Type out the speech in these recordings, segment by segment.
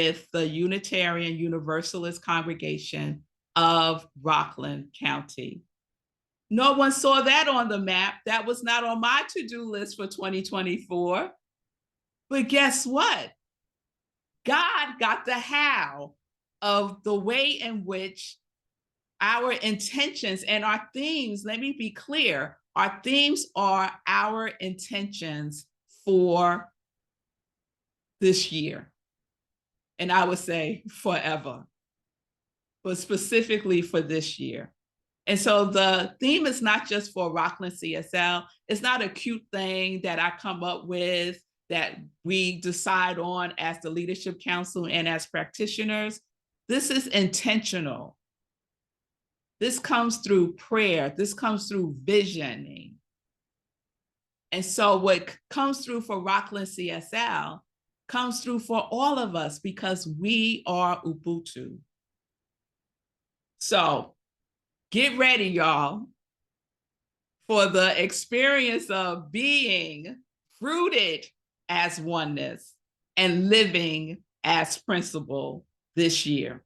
with the Unitarian Universalist congregation of Rockland County. No one saw that on the map. That was not on my to-do list for 2024. But guess what? God got the how of the way in which our intentions and our themes, let me be clear, our themes are our intentions for this year. And I would say forever, but specifically for this year. And so the theme is not just for Rockland CSL. It's not a cute thing that I come up with that we decide on as the Leadership Council and as practitioners. This is intentional. This comes through prayer. This comes through visioning. And so what comes through for Rockland CSL comes through for all of us because we are Ubuntu. So get ready, y'all, for the experience of being rooted as oneness and living as principle this year.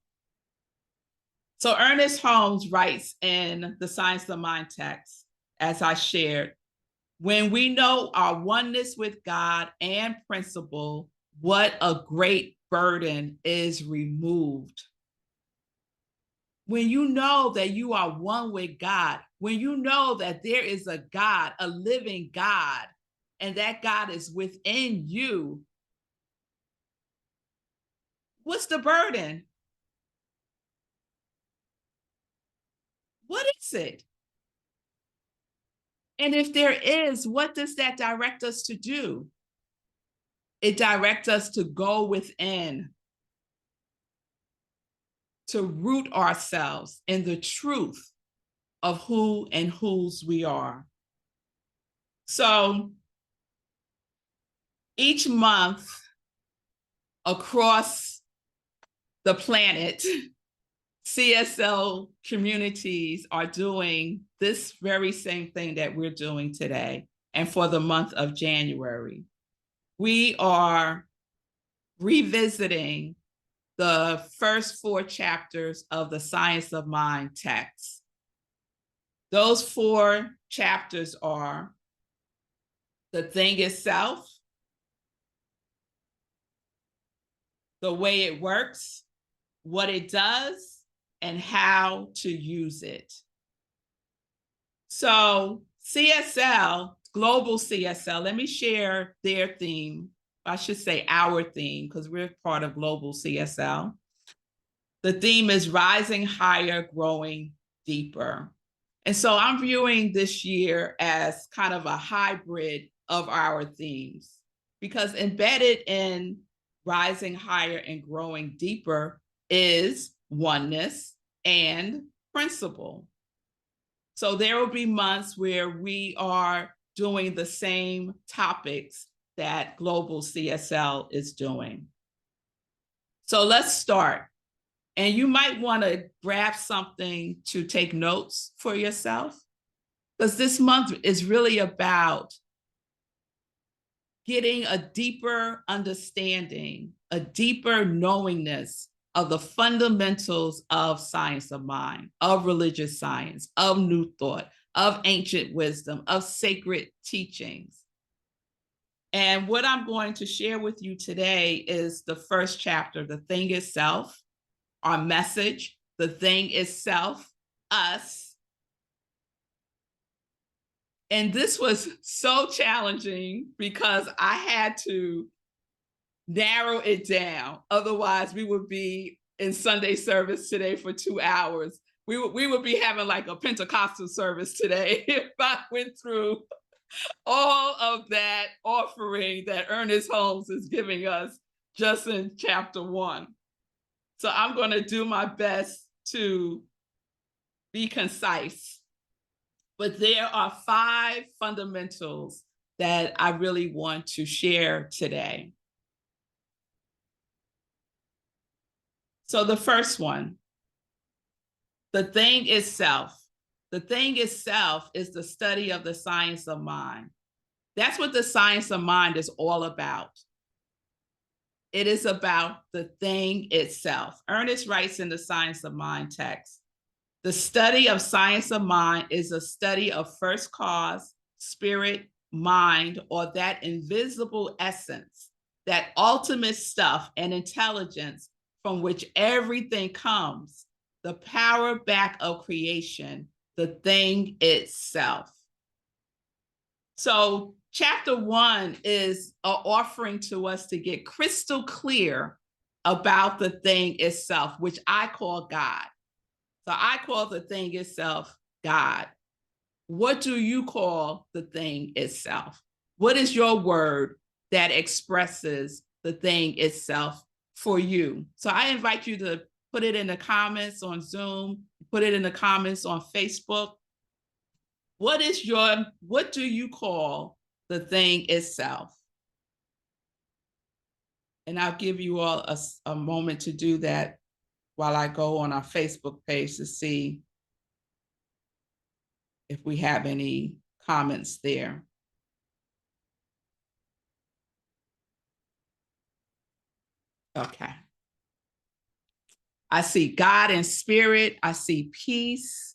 So Ernest Holmes writes in the Science of Mind text, as I shared, when we know our oneness with God and principle, what a great burden is removed. When you know that you are one with God, when you know that there is a God, a living God, and that God is within you, what's the burden? What is it? And if there is, what does that direct us to do? It directs us to go within, to root ourselves in the truth of who and whose we are. So each month across the planet, CSL communities are doing this very same thing that we're doing today. And for the month of January, we are revisiting the first 4 chapters of the Science of Mind text. Those 4 chapters are the thing itself, the way it works, what it does, and how to use it. So CSL, Global CSL, let me share their theme. I should say our theme, because we're part of Global CSL. The theme is rising higher, growing deeper. And so I'm viewing this year as kind of a hybrid of our themes, because embedded in rising higher and growing deeper is oneness and principle. So there will be months where we are doing the same topics that Global CSL is doing. So let's start. And you might want to grab something to take notes for yourself, because this month is really about getting a deeper understanding, a deeper knowingness of the fundamentals of science of mind, of religious science, of new thought, of ancient wisdom, of sacred teachings. And what I'm going to share with you today is the first chapter, The Thing Itself, our message, the thing itself, us. And this was so challenging because I had to narrow it down. Otherwise, we would be in Sunday service today for 2 hours. We would be having like a Pentecostal service today if I went through all of that offering that Ernest Holmes is giving us just in chapter 1. So I'm going to do my best to be concise. But there are 5 fundamentals that I really want to share today. So the first one, the thing itself. The thing itself is the study of the science of mind. That's what the science of mind is all about. It is about the thing itself. Ernest writes in the Science of Mind text, the study of science of mind is a study of first cause, spirit, mind, or that invisible essence, that ultimate stuff and intelligence from which everything comes, the power back of creation, the thing itself. So chapter 1 is an offering to us to get crystal clear about the thing itself, which I call God. So I call the thing itself God. What do you call the thing itself? What is your word that expresses the thing itself for you? So I invite you to put it in the comments on Zoom, put it in the comments on Facebook. What do you call the thing itself? And I'll give you all a moment to do that while I go on our Facebook page to see if we have any comments there. Okay. I see God and spirit. I see peace.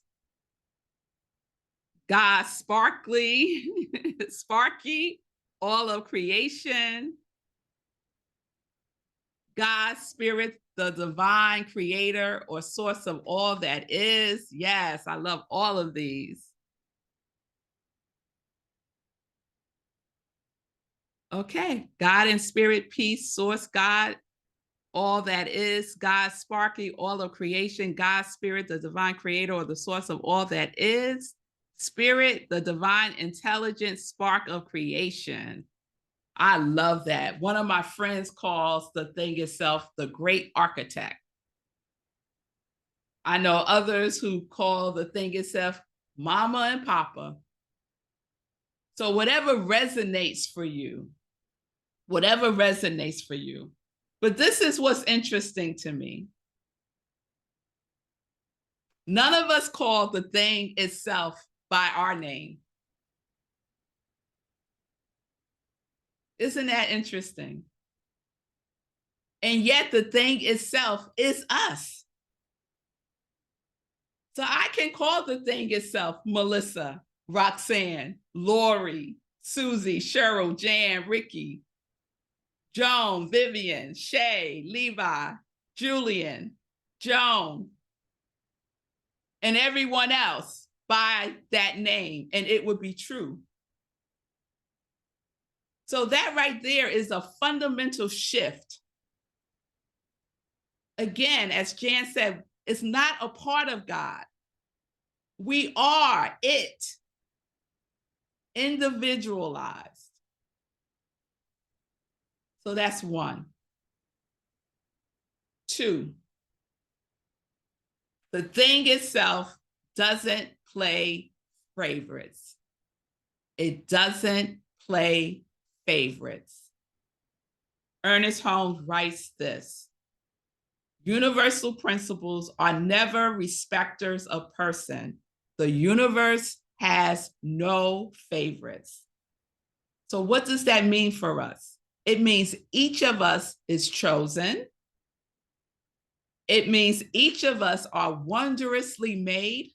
God sparkly, sparky, all of creation. God spirit, the divine creator or source of all that is. Yes, I love all of these. Okay, God and spirit, peace, source, God, all that is, God, sparkly, all of creation, God, spirit, the divine creator or the source of all that is, spirit, the divine intelligence, spark of creation. I love that. One of my friends calls the thing itself the great architect. I know others who call the thing itself mama and papa. So whatever resonates for you, whatever resonates for you. But this is what's interesting to me. None of us call the thing itself by our name. Isn't that interesting? And yet the thing itself is us. So I can call the thing itself Melissa, Roxanne, Lori, Susie, Cheryl, Jan, Ricky, Joan, Vivian, Shay, Levi, Julian, Joan, and everyone else by that name, and it would be true. So that right there is a fundamental shift. Again, as Jan said, it's not a part of God. We are it, individualized. So that's one. Two, the thing itself doesn't play favorites. It doesn't play favorites. Ernest Holmes writes this: universal principles are never respecters of person. The universe has no favorites. So what does that mean for us? It means each of us is chosen. It means each of us are wondrously made.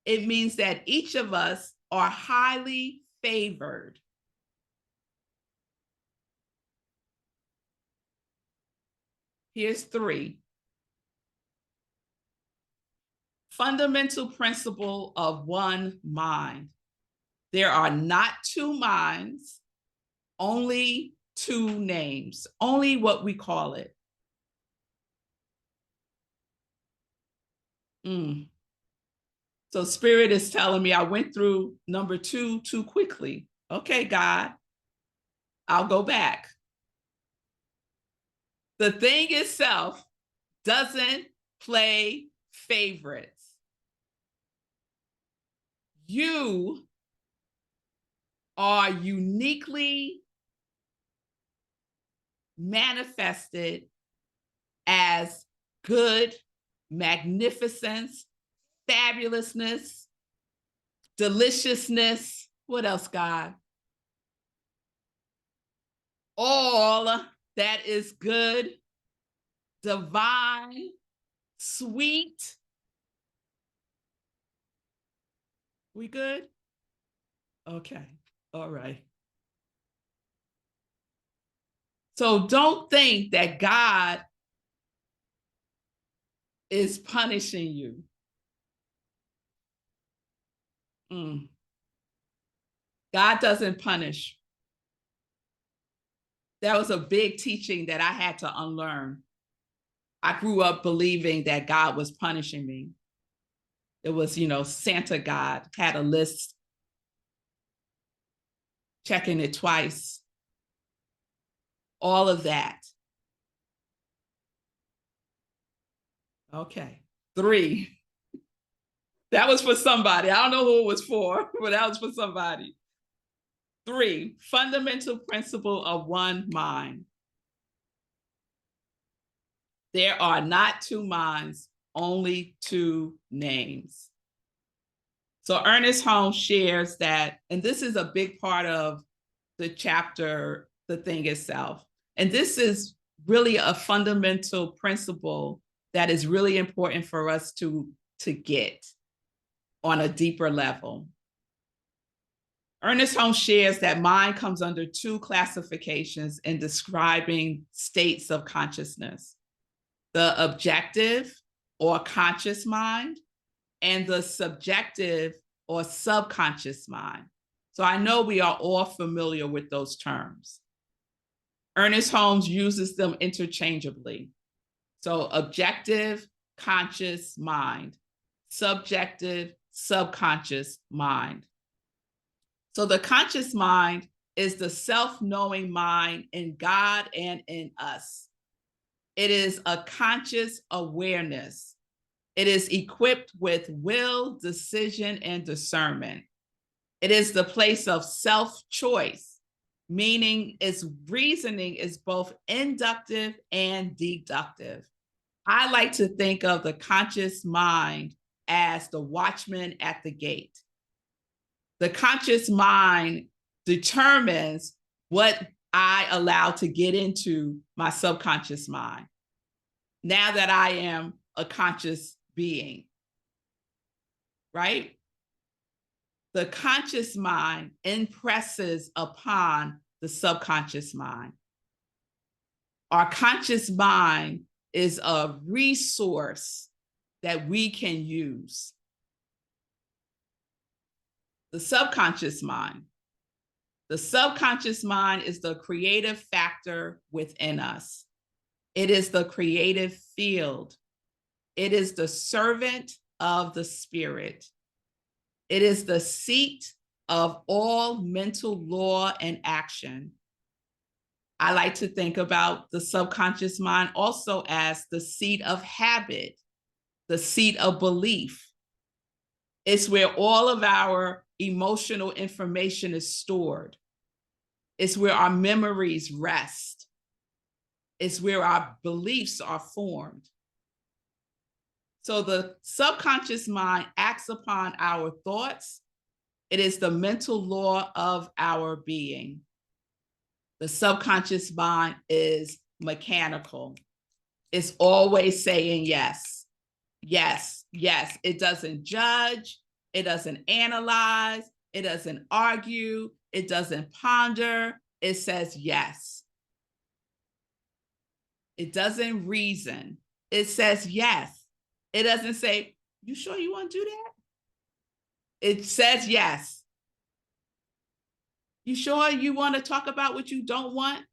It means that each of us are highly favored. Here's three. Fundamental principle of one mind. There are not two minds, only two names, only what we call it. So Spirit is telling me I went through number 2 too quickly. Okay, God, I'll go back. The thing itself doesn't play favorites. You are uniquely manifested as good, magnificence, fabulousness, deliciousness. What else, God? All that is good, divine, sweet. We good? Okay. All right. So don't think that God is punishing you. God doesn't punish. That was a big teaching that I had to unlearn. I grew up believing that God was punishing me. It was, Santa God had a list, checking it twice, all of that. Okay. 3. That was for somebody. I don't know who it was for, but that was for somebody. 3, fundamental principle of one mind. There are not 2 minds, only 2 names. So Ernest Holmes shares that, and this is a big part of the chapter, The Thing Itself. And this is really a fundamental principle that is really important for us to get on a deeper level. Ernest Holmes shares that mind comes under 2 classifications in describing states of consciousness: the objective or conscious mind, and the subjective or subconscious mind. So I know we are all familiar with those terms. Ernest Holmes uses them interchangeably. So objective, conscious mind, subjective, subconscious mind. So the conscious mind is the self-knowing mind in God and in us. It is a conscious awareness. It is equipped with will, decision, and discernment. It is the place of self-choice, meaning its reasoning is both inductive and deductive. I like to think of the conscious mind as the watchman at the gate. The conscious mind determines what I allow to get into my subconscious mind now that I am a conscious being, right? The conscious mind impresses upon the subconscious mind. Our conscious mind is a resource that we can use. The subconscious mind. The subconscious mind is the creative factor within us. It is the creative field. It is the servant of the spirit. It is the seat of all mental law and action. I like to think about the subconscious mind also as the seat of habit, the seat of belief. It's where all of our emotional information is stored. It's where our memories rest. It's where our beliefs are formed. So the subconscious mind acts upon our thoughts. It is the mental law of our being. The subconscious mind is mechanical. It's always saying yes, yes, yes. It doesn't judge. It doesn't analyze. It doesn't argue. It doesn't ponder. It says yes. It doesn't reason. It says yes. It doesn't say, you sure you want to do that? It says yes. You sure you want to talk about what you don't want?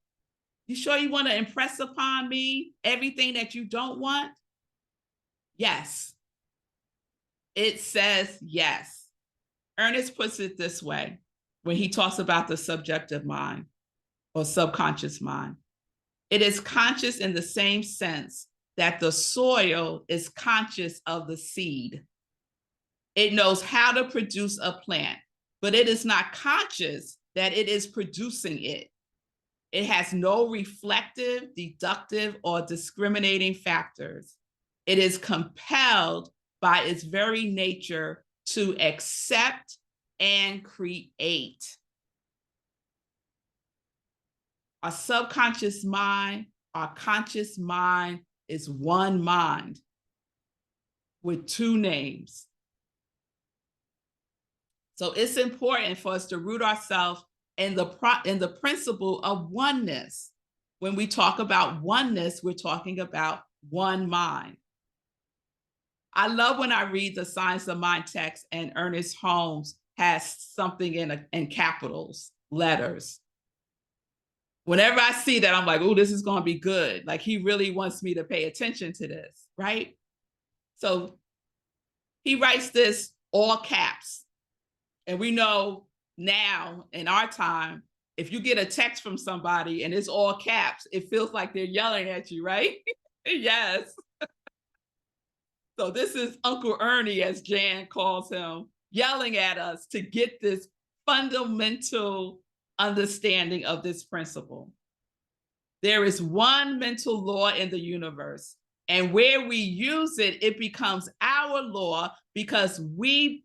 You sure you want to impress upon me everything that you don't want? Yes. It says yes. Ernest puts it this way when he talks about the subjective mind or subconscious mind. It is conscious in the same sense that the soil is conscious of the seed. It knows how to produce a plant, but it is not conscious that it is producing it. It has no reflective, deductive, or discriminating factors. It is compelled by its very nature to accept and create. Our subconscious mind, our conscious mind is one mind with two names. So it's important for us to root ourselves in the principle of oneness. When we talk about oneness, we're talking about one mind. I love when I read the Science of Mind text and Ernest Holmes has something in capitals, letters. Whenever I see that, I'm like, oh, this is going to be good. Like he really wants me to pay attention to this, right? So he writes this all caps. And we know now in our time, if you get a text from somebody and it's all caps, it feels like they're yelling at you, right? Yes. So this is Uncle Ernie, as Jan calls him, yelling at us to get this fundamental understanding of this principle. There is one mental law in the universe, and where we use it, it becomes our law because we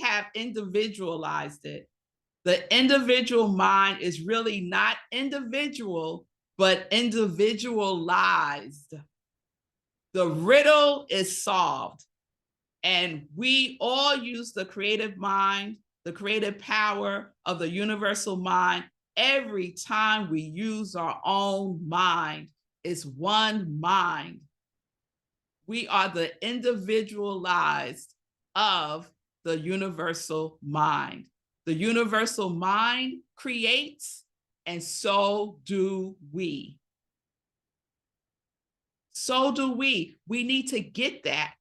have individualized it. The individual mind is really not individual, but individualized. The riddle is solved, and we all use the creative mind, the creative power of the universal mind every time we use our own mind. It's one mind. We are the individualized of the universal mind. The universal mind creates, and so do we. So do we. We need to get that.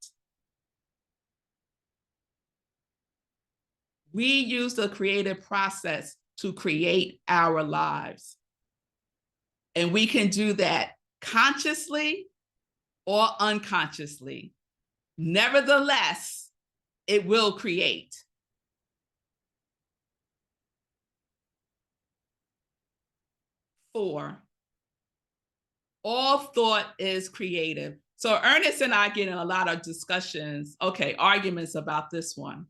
We use the creative process to create our lives. And we can do that consciously or unconsciously. Nevertheless, it will create. Four, all thought is creative. So Ernest and I get in a lot of discussions, arguments about this one.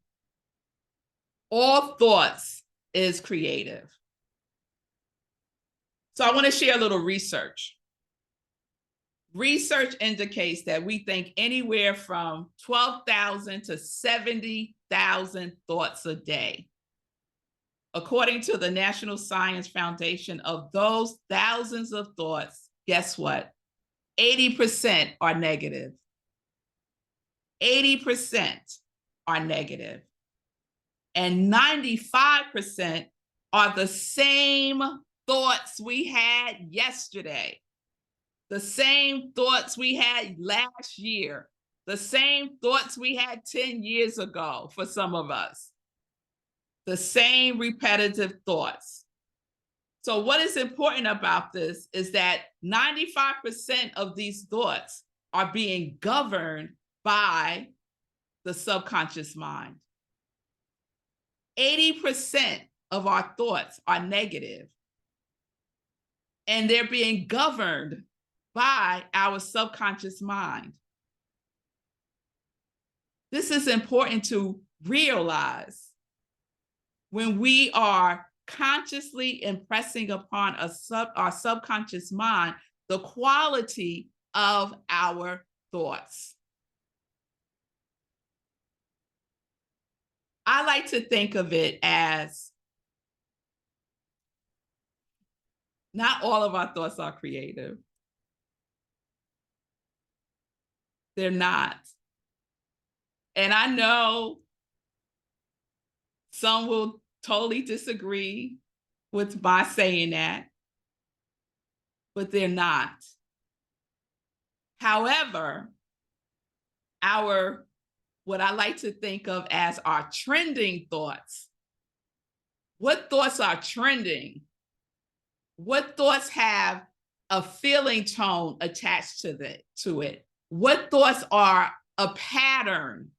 All thoughts is creative. So I want to share a little research. Research indicates that we think anywhere from 12,000 to 70,000 thoughts a day. According to the National Science Foundation, of those thousands of thoughts, guess what? 80% are negative. 80% are negative. And 95% are the same thoughts we had yesterday, the same thoughts we had last year, the same thoughts we had 10 years ago for some of us, the same repetitive thoughts. So what is important about this is that 95% of these thoughts are being governed by the subconscious mind. 80% of our thoughts are negative, and they're being governed by our subconscious mind. This is important to realize when we are consciously impressing upon our subconscious mind the quality of our thoughts. I like to think of it as not all of our thoughts are creative. They're not. And I know some will totally disagree with my saying that, but they're not. However, what I like to think of as our trending thoughts. What thoughts are trending? What thoughts have a feeling tone attached to it? What thoughts are a pattern?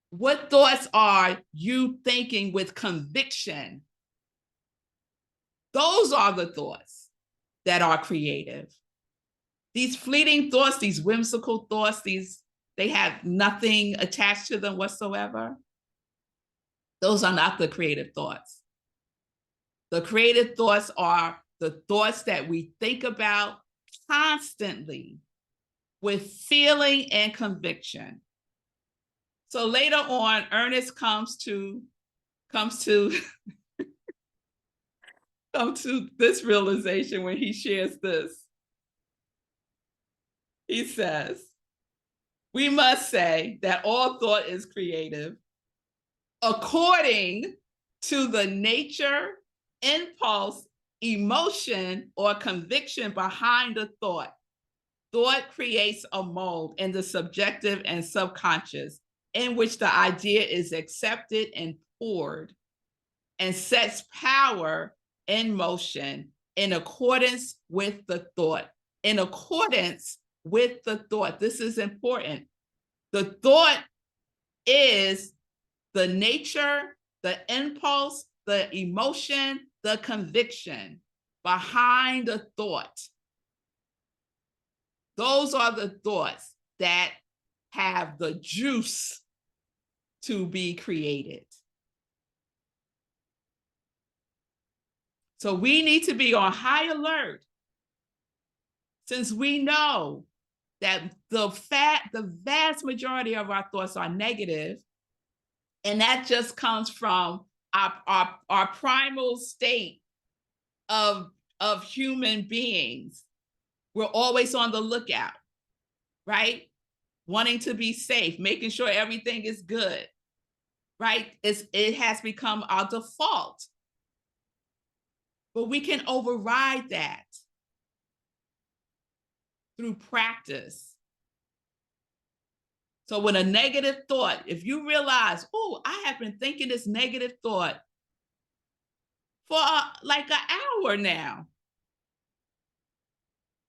What thoughts are you thinking with conviction? Those are the thoughts that are creative. These fleeting thoughts, these whimsical thoughts, they have nothing attached to them whatsoever. Those are not the creative thoughts. The creative thoughts are the thoughts that we think about constantly with feeling and conviction. So later on, Ernest comes to come to this realization when he shares this. He says, we must say that all thought is creative according to the nature, impulse, emotion, or conviction behind the thought. Thought creates a mold in the subjective and subconscious in which the idea is accepted and poured and sets power in motion in accordance with the thought. In accordance with the thought. This is important. The thought is the nature, the impulse, the emotion, the conviction behind the thought. Those are the thoughts that have the juice to be created. So we need to be on high alert, since we know that the vast majority of our thoughts are negative, and that just comes from our primal state of human beings. We're always on the lookout, right? Wanting to be safe, making sure everything is good, right? It has become our default. But we can override that through practice. So when a negative thought, if you realize, oh, I have been thinking this negative thought for like an hour now,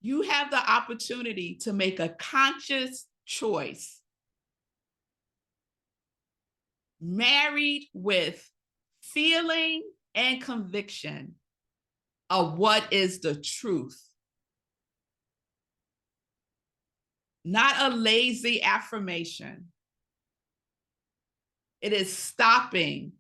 you have the opportunity to make a conscious choice, married with feeling and conviction of what is the truth. Not a lazy affirmation. It is stopping,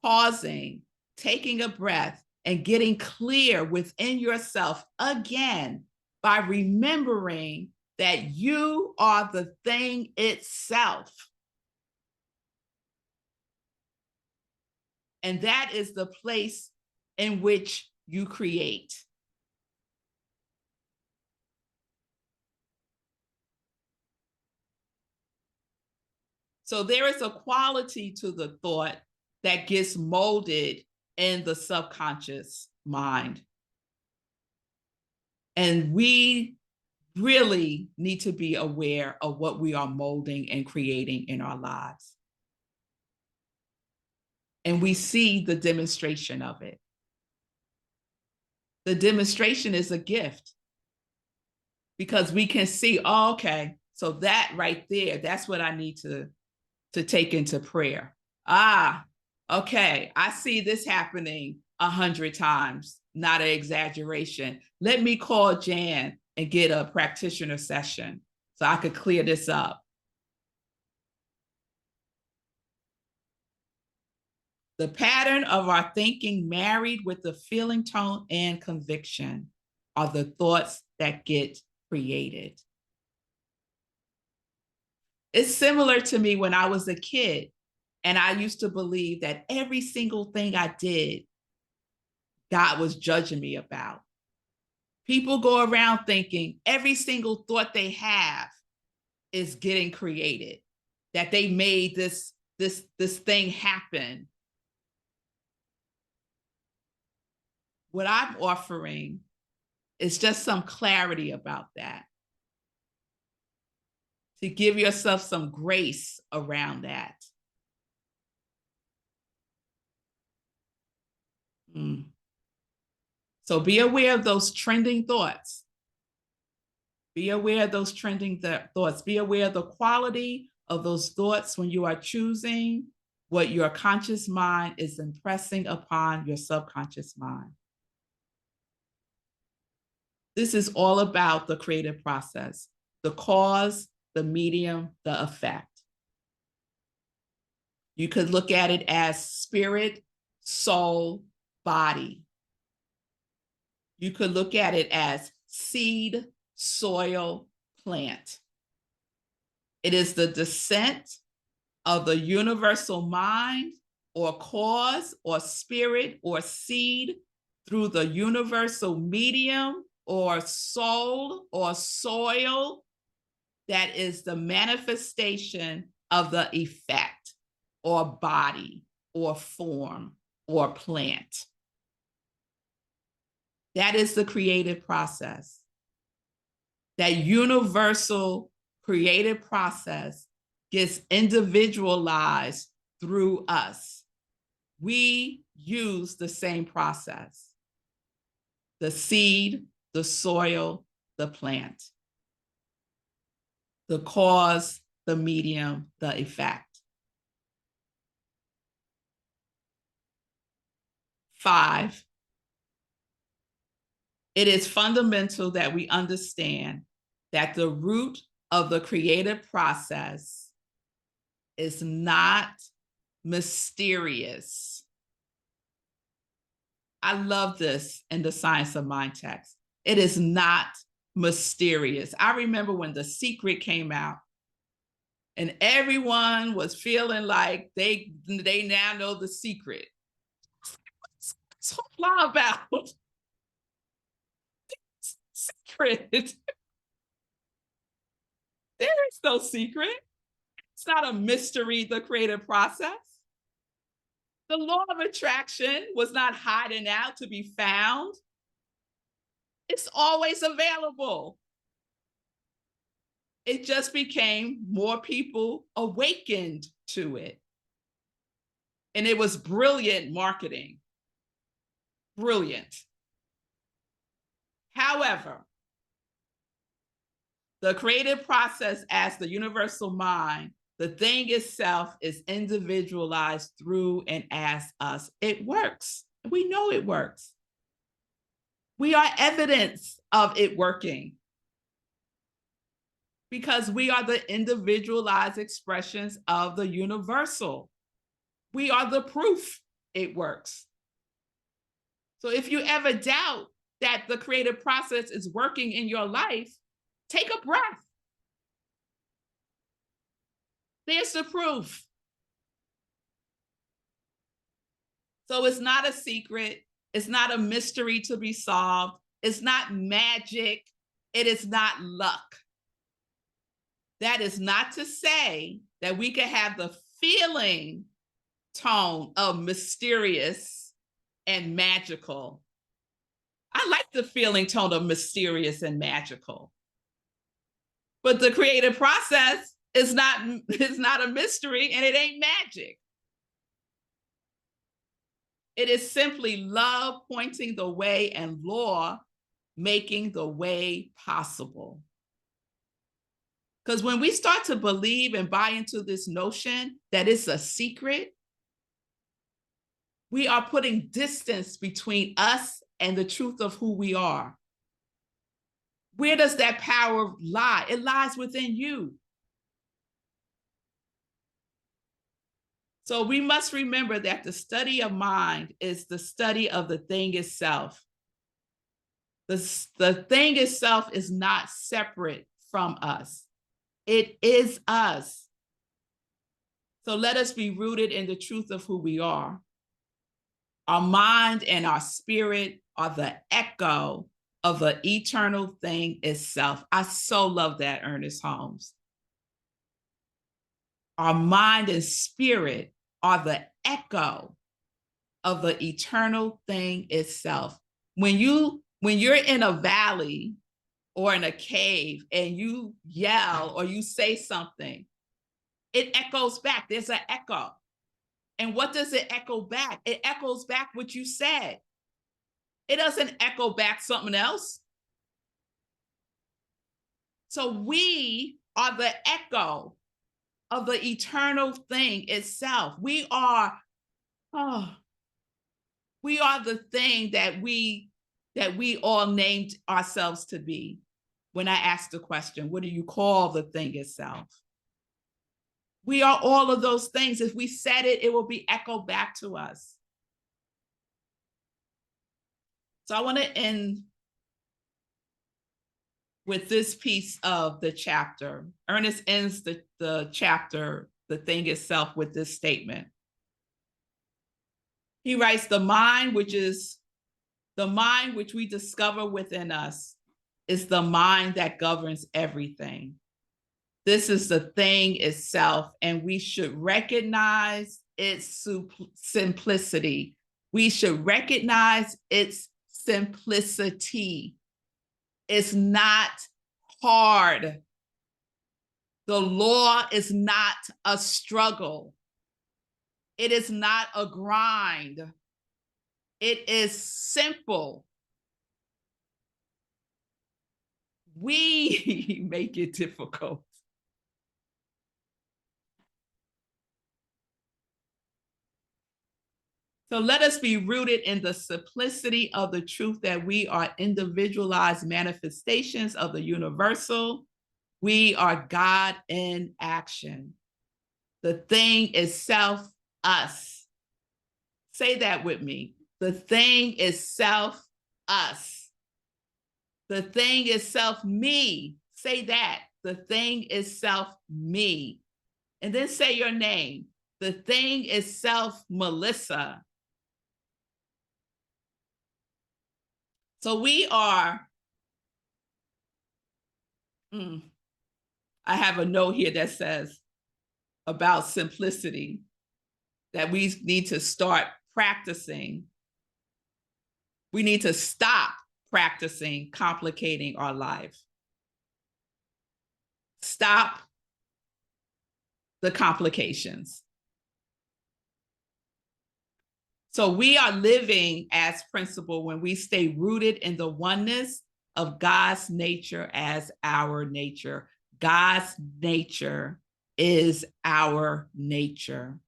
pausing, taking a breath, and getting clear within yourself again by remembering that you are the thing itself. And that is the place in which you create. So there is a quality to the thought that gets molded in the subconscious mind. And we really need to be aware of what we are molding and creating in our lives. And we see the demonstration of it. The demonstration is a gift, because we can see, oh, okay, so that right there, that's what I need to take into prayer. Okay, I see this happening 100 times, not an exaggeration. Let me call Jan and get a practitioner session so I could clear this up. The pattern of our thinking married with the feeling, tone, and conviction are the thoughts that get created. It's similar to me when I was a kid, and I used to believe that every single thing I did, God was judging me about. People go around thinking every single thought they have is getting created, that they made this thing happen. What I'm offering is just some clarity about that, to give yourself some grace around that. So be aware of those trending thoughts. Be aware of those trending thoughts. Be aware of the quality of those thoughts when you are choosing what your conscious mind is impressing upon your subconscious mind. This is all about the creative process, the cause, the medium, the effect. You could look at it as spirit, soul, body. You could look at it as seed, soil, plant. It is the descent of the universal mind or cause or spirit or seed through the universal medium or soul or soil that is the manifestation of the effect or body or form or plant. That is the creative process. That universal creative process gets individualized through us. We use the same process. The seed, the soil, the plant. The cause, the medium, the effect. 5, it is fundamental that we understand that the root of the creative process is not mysterious. I love this in the Science of Mind text. It is not mysterious. I remember when The Secret came out and everyone was feeling like they now know the secret. What's all about? Secret. There is no secret. It's not a mystery, the creative process. The law of attraction was not hiding out to be found. It's always available. It just became more people awakened to it. And it was brilliant marketing. Brilliant. However, the creative process as the universal mind, the thing itself is individualized through and as us. It works. We know it works. We are evidence of it working because we are the individualized expressions of the universal. We are the proof it works. So if you ever doubt that the creative process is working in your life, take a breath. There's the proof. So it's not a secret. It's not a mystery to be solved. It's not magic. It is not luck. That is not to say that we can have the feeling tone of mysterious and magical. I like the feeling tone of mysterious and magical. But the creative process is not a mystery and it ain't magic. It is simply love pointing the way and law making the way possible. Because when we start to believe and buy into this notion that it's a secret, we are putting distance between us and the truth of who we are. Where does that power lie? It lies within you. So we must remember that the study of mind is the study of the thing itself. The thing itself is not separate from us. It is us. So let us be rooted in the truth of who we are. Our mind and our spirit are the echo of the eternal thing itself. I so love that, Ernest Holmes. Our mind and spirit are the echo of the eternal thing itself. When you're in a valley or in a cave and you yell or you say something, it echoes back. There's an echo. And what does it echo back? It echoes back what you said. It doesn't echo back something else. So we are the echo of the eternal thing itself. We are the thing that we all named ourselves to be. When I asked the question, what do you call the thing itself? We are all of those things. If we said it, it will be echoed back to us. So I want to end with this piece of the chapter. Ernest ends the chapter, The Thing Itself, with this statement. He writes, the mind which we discover within us is the mind that governs everything. This is the thing itself, and we should recognize its simplicity. We should recognize its simplicity. It's not hard. The law is not a struggle. It is not a grind. It is simple. We make it difficult. So let us be rooted in the simplicity of the truth that we are individualized manifestations of the universal. We are God in action. The thing is self, us. Say that with me. The thing is self, us. The thing is self, me. Say that. The thing is self, me. And then say your name. The thing is self, Melissa. So we are, I have a note here that says about simplicity, that we need to start practicing. We need to stop practicing complicating our life. Stop the complications. So we are living as principle when we stay rooted in the oneness of God's nature as our nature. God's nature is our nature.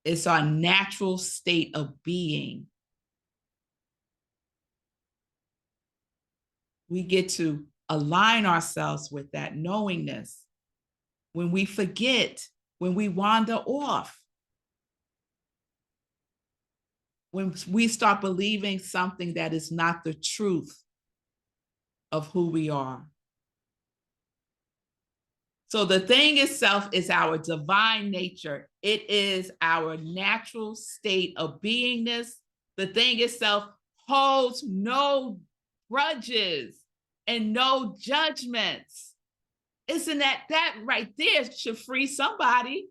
It's our natural state of being. We get to align ourselves with that knowingness. When we forget, when we wander off, when we start believing something that is not the truth of who we are. So the thing itself is our divine nature. It is our natural state of beingness. The thing itself holds no grudges and no judgments. Isn't that right there should free somebody?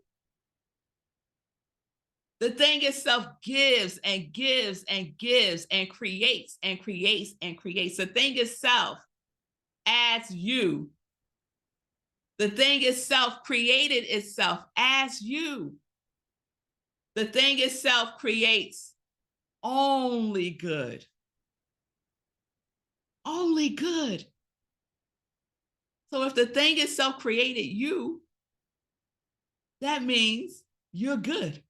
The thing itself gives and gives and gives and creates and creates and creates. The thing itself as you. The thing itself created itself as you. The thing itself creates only good. Only good. So if the thing itself created you, that means you're good.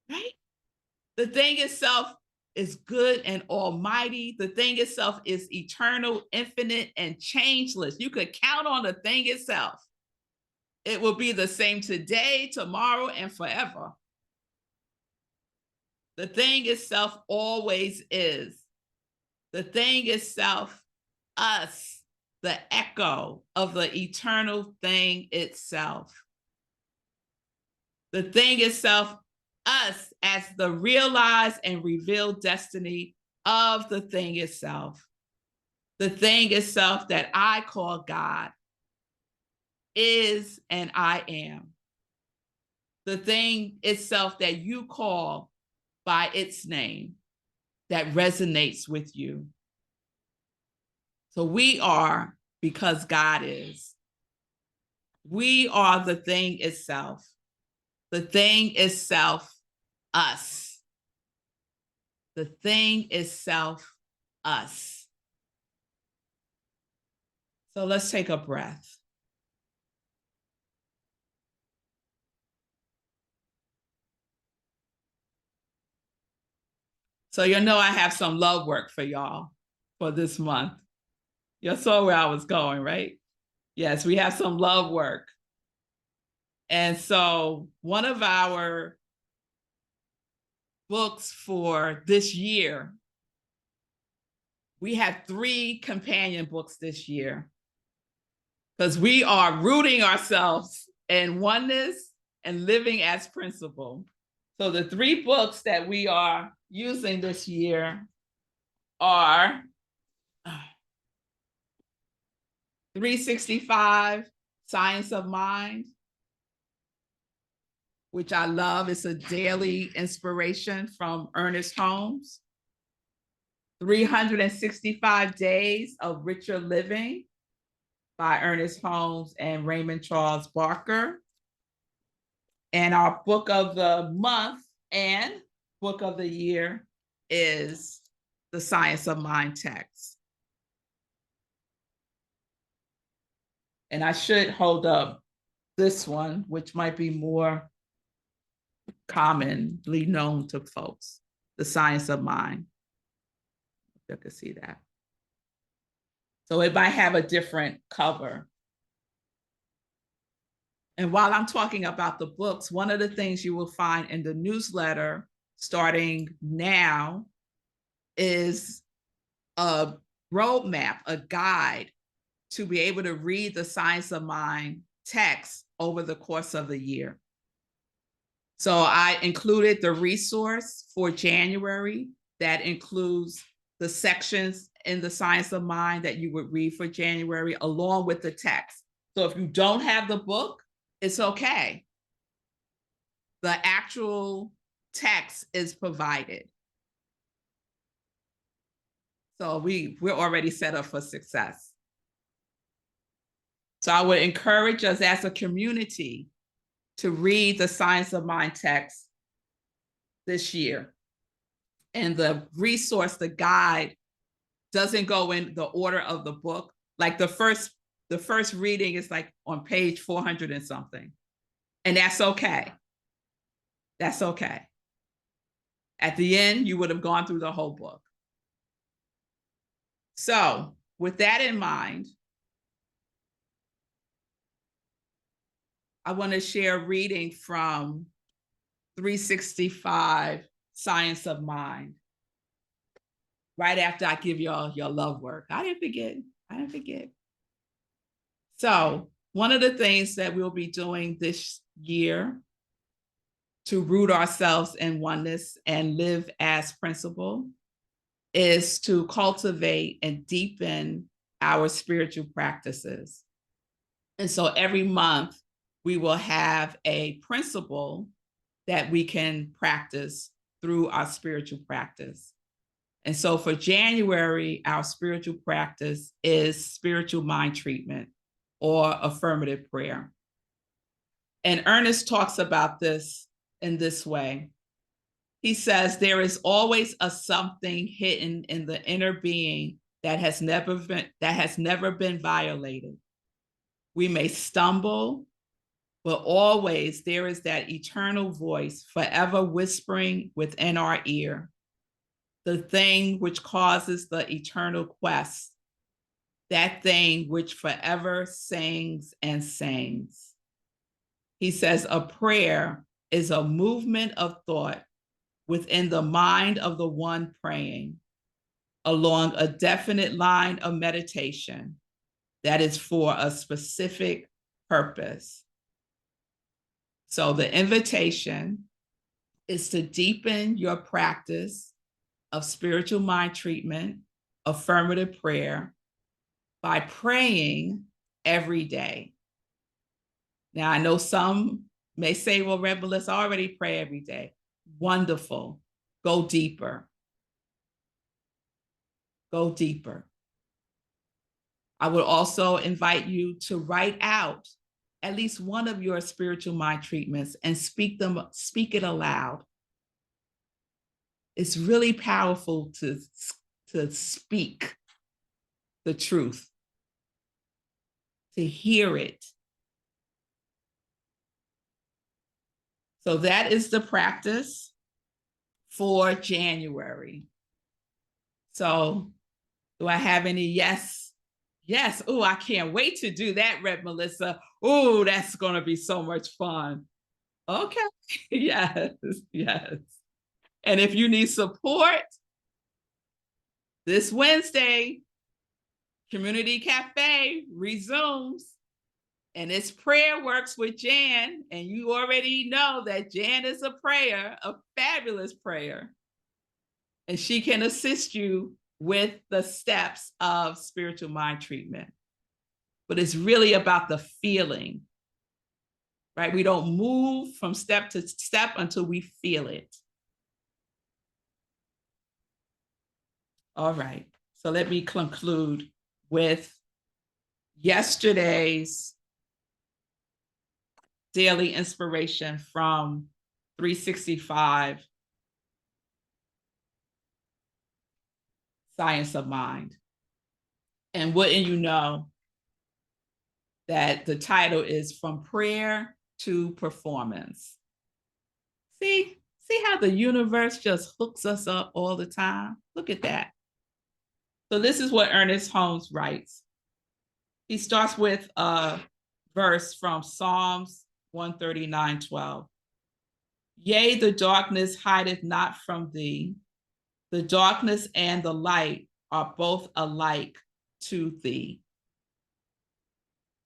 Right? The thing itself is good and almighty. The thing itself is eternal, infinite, and changeless. You could count on the thing itself. It will be the same today, tomorrow, and forever. The thing itself always is. The thing itself, us, the echo of the eternal thing itself. The thing itself, us, as the realized and revealed destiny of the thing itself. The thing itself that I call God is and I am. The thing itself that you call by its name that resonates with you. So we are because God is. We are the thing itself. The thing itself, us. The thing itself, us. So let's take a breath. So you know I have some love work for y'all for this month. You saw where I was going, right? Yes, we have some love work. And so one of our books for this year, we have 3 companion books this year because we are rooting ourselves in oneness and living as principle. So the 3 books that we are using this year are 365 Science of Mind, which I love. It's a daily inspiration from Ernest Holmes. 365 Days of Richer Living by Ernest Holmes and Raymond Charles Barker. And our book of the month and book of the year is the Science of Mind text. And I should hold up this one, which might be more commonly known to folks, the Science of Mind. You can see that. So it might have a different cover. And while I'm talking about the books, one of the things you will find in the newsletter starting now is a roadmap, a guide to be able to read the Science of Mind text over the course of the year. So I included the resource for January that includes the sections in the Science of Mind that you would read for January, along with the text. So if you don't have the book, it's okay. The actual text is provided. So we're already set up for success. So I would encourage us as a community to read the Science of Mind text this year. And the resource, the guide, doesn't go in the order of the book. Like the first reading is like on page 400 and something. And that's okay. That's okay. At the end, you would have gone through the whole book. So with that in mind, I want to share a reading from 365 Science of Mind. Right after I give y'all your love work. I didn't forget. So one of the things that we'll be doing this year to root ourselves in oneness and live as principle is to cultivate and deepen our spiritual practices. And so every month we will have a principle that we can practice through our spiritual practice. And so for January, our spiritual practice is spiritual mind treatment or affirmative prayer. And Ernest talks about this in this way. He says, there is always a something hidden in the inner being that has never been violated. We may stumble, but always there is that eternal voice forever whispering within our ear, the thing which causes the eternal quest, that thing which forever sings and sings. He says, a prayer is a movement of thought within the mind of the one praying along a definite line of meditation that is for a specific purpose. So the invitation is to deepen your practice of spiritual mind treatment, affirmative prayer, by praying every day. Now, I know some may say, well, Red Melissa, I already pray every day. Wonderful. Go deeper. Go deeper. I would also invite you to write out at least one of your spiritual mind treatments and speak it aloud. It's really powerful to speak the truth, to hear it. So that is the practice for January. So do I have any yes? Yes. Oh, I can't wait to do that, Red Melissa. Oh, that's going to be so much fun. Okay. Yes. Yes. And if you need support, this Wednesday, Community Cafe resumes, and it's Prayer Works with Jan. And you already know that Jan is a fabulous prayer. And she can assist you with the steps of spiritual mind treatment. But it's really about the feeling, right? We don't move from step to step until we feel it. All right, so let me conclude with yesterday's daily inspiration from 365 Science of Mind. And wouldn't you know that the title is From Prayer to Performance. See how the universe just hooks us up all the time? Look at that. So this is what Ernest Holmes writes. He starts with a verse from Psalms 139:12. Yea, the darkness hideth not from thee. The darkness and the light are both alike to thee.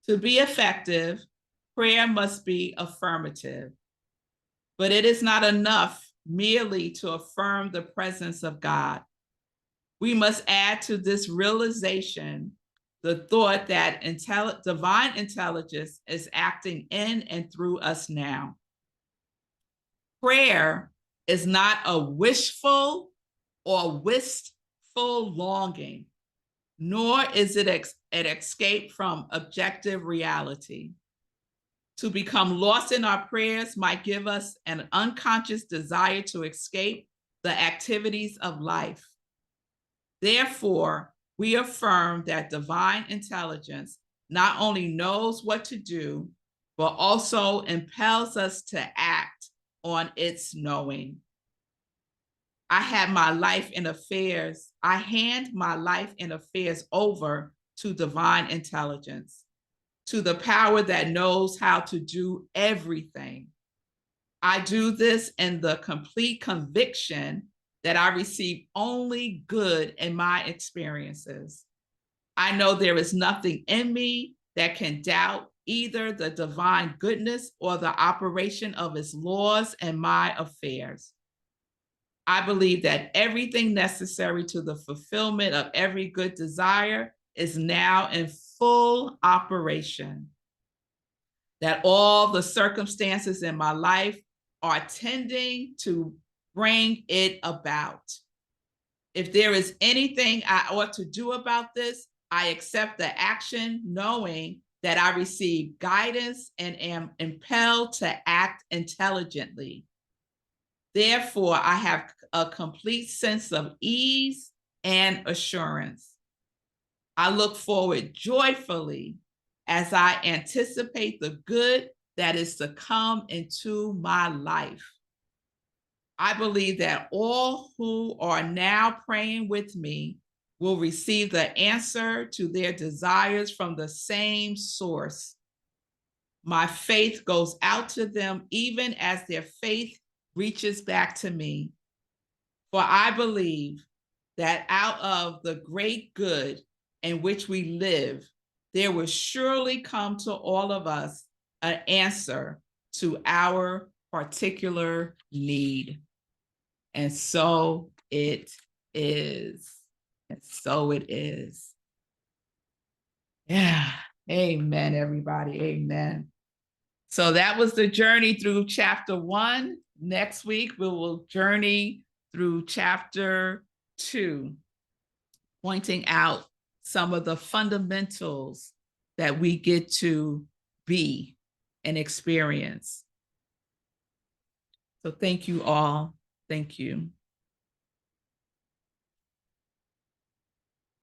To be effective, prayer must be affirmative, but it is not enough merely to affirm the presence of God. We must add to this realization the thought that divine intelligence is acting in and through us now. Prayer is not a wishful or wistful longing, nor is it an escape from objective reality. To become lost in our prayers might give us an unconscious desire to escape the activities of life. Therefore, we affirm that divine intelligence not only knows what to do, but also impels us to act on its knowing. I hand my life and affairs over to divine intelligence, to the power that knows how to do everything. I do this in the complete conviction that I receive only good in my experiences. I know there is nothing in me that can doubt either the divine goodness or the operation of its laws in my affairs. I believe that everything necessary to the fulfillment of every good desire is now in full operation, that all the circumstances in my life are tending to bring it about. If there is anything I ought to do about this, I accept the action knowing that I receive guidance and am impelled to act intelligently. Therefore, I have a complete sense of ease and assurance. I look forward joyfully as I anticipate the good that is to come into my life. I believe that all who are now praying with me will receive the answer to their desires from the same source. My faith goes out to them even as their faith reaches back to me. For I believe that out of the great good in which we live, there will surely come to all of us an answer to our particular need. And so it is. And so it is. Yeah. Amen, everybody. Amen. So that was the journey through chapter 1. Next week, we will journey through chapter 2, pointing out some of the fundamentals that we get to be and experience. So thank you all. Thank you.